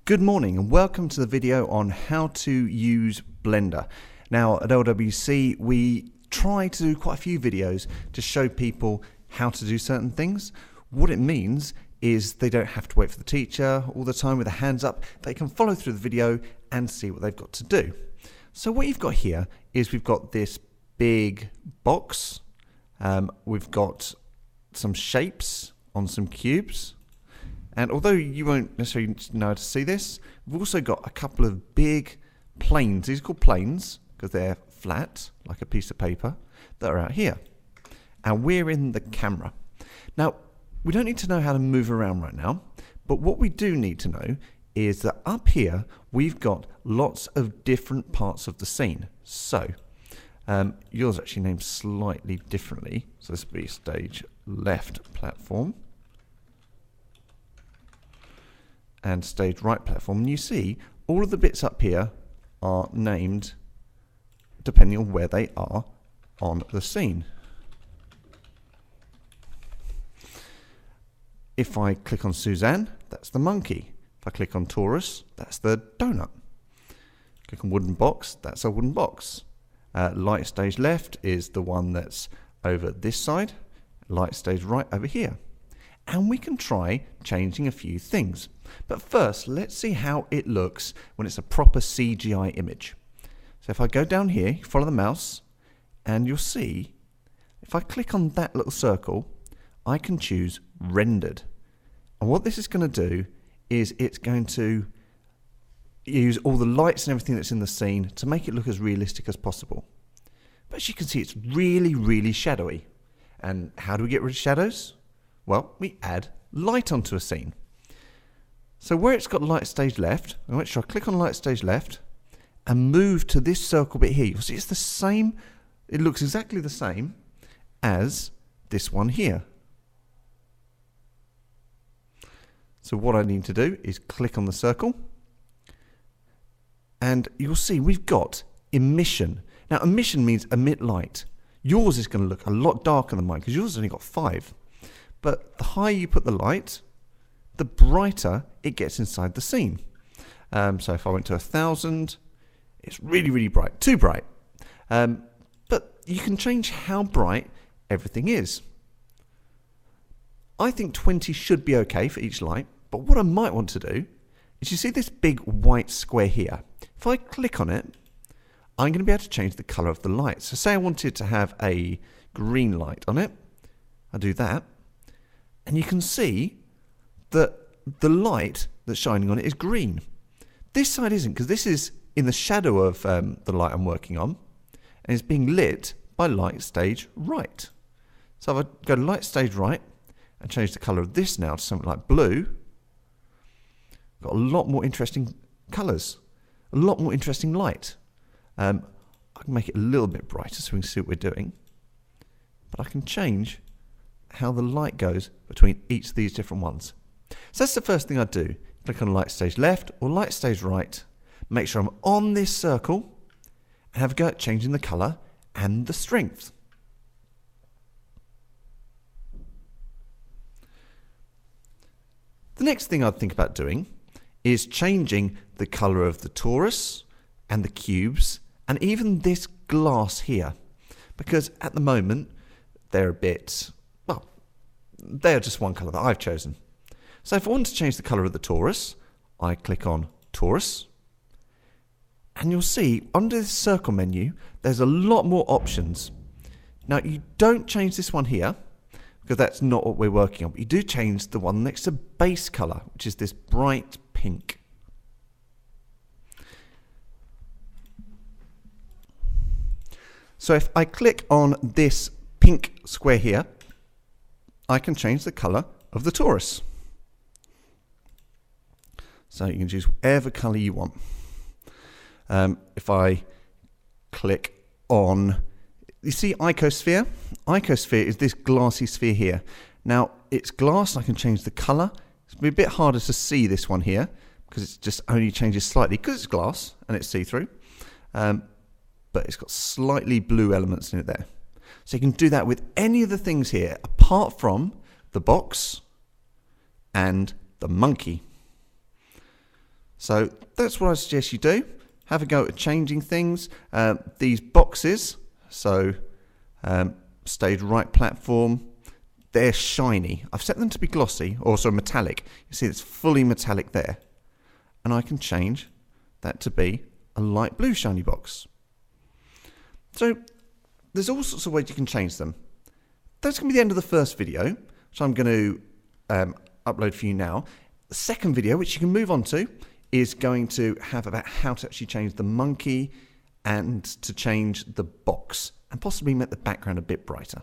Good morning and welcome to the video on how to use Blender. Now at LWC we try to do quite a few videos to show people how to do certain things. What it means is they don't have to wait for the teacher all the time with their hands up. They can follow through the video and see what they've got to do. So what you've got here is we've got this big box. We've got some shapes on some cubes. And although you won't necessarily know how to see this, we've also got a couple of big planes. These are called planes because they're flat, like a piece of paper, that are out here. And we're in the camera. Now, we don't need to know how to move around right now, but what we do need to know is that up here, we've got lots of different parts of the scene. So, yours actually named slightly differently. So this will be stage left platform. And stage right platform, and you see all of the bits up here are named depending on where they are on the scene. If I click on Suzanne, that's the monkey. If I click on Taurus, that's the donut. Click on wooden box, that's a wooden box. Light stage left is the one that's over this side. Light stage right over here. And we can try changing a few things. But first, let's see how it looks when it's a proper CGI image. So if I go down here, follow the mouse, and you'll see, if I click on that little circle, I can choose rendered. And what this is going to do is it's going to use all the lights and everything that's in the scene to make it look as realistic as possible. But as you can see, it's really, really shadowy. And how do we get rid of shadows? Well, we add light onto a scene. So where it's got light stage left, I'm going to click on light stage left and move to this circle bit here. You'll see it's the same, it looks exactly the same as this one here. So what I need to do is click on the circle and you'll see we've got emission. Now emission means emit light. Yours is going to look a lot darker than mine because yours has only got 5. But the higher you put the light, the brighter it gets inside the scene. So if I went to 1,000, it's really, really bright, too bright. But you can change how bright everything is. I think 20 should be okay for each light, but what I might want to do is you see this big white square here. If I click on it, I'm going to be able to change the color of the light. So say I wanted to have a green light on it. I'll do that. And you can see that the light that's shining on it is green. This side isn't, because this is in the shadow of the light I'm working on, and it's being lit by light stage right. So if I go to light stage right and change the colour of this now to something like blue, got a lot more interesting colours, a lot more interesting light. I can make it a little bit brighter so we can see what we're doing, but I can change how the light goes between each of these different ones. So that's the first thing I do. Click on light stage left or light stage right. Make sure I'm on this circle and have a go at changing the colour and the strength. The next thing I'd think about doing is changing the colour of the torus and the cubes and even this glass here, because at the moment they're a bit, well, they're just one colour that I've chosen. So if I want to change the colour of the torus, I click on torus, and you'll see under this circle menu there's a lot more options. Now you don't change this one here because that's not what we're working on, but you do change the one next to base colour, which is this bright pink. So if I click on this pink square here, I can change the colour of the torus. So you can choose whatever colour you want. If I click on, you see icosphere? Icosphere is this glassy sphere here. Now it's glass, I can change the colour. It's a bit harder to see this one here because it just only changes slightly because it's glass and it's see-through. But it's got slightly blue elements in it there. So you can do that with any of the things here apart from the box and the monkey. So that's what I suggest you do. Have a go at changing things. These boxes, so stage right platform, they're shiny. I've set them to be glossy, or so metallic. You see it's fully metallic there. And I can change that to be a light blue shiny box. So there's all sorts of ways you can change them. That's going to be the end of the first video, which I'm going to upload for you now. The second video, which you can move on to, is going to have about how to actually change the monkey and to change the box and possibly make the background a bit brighter.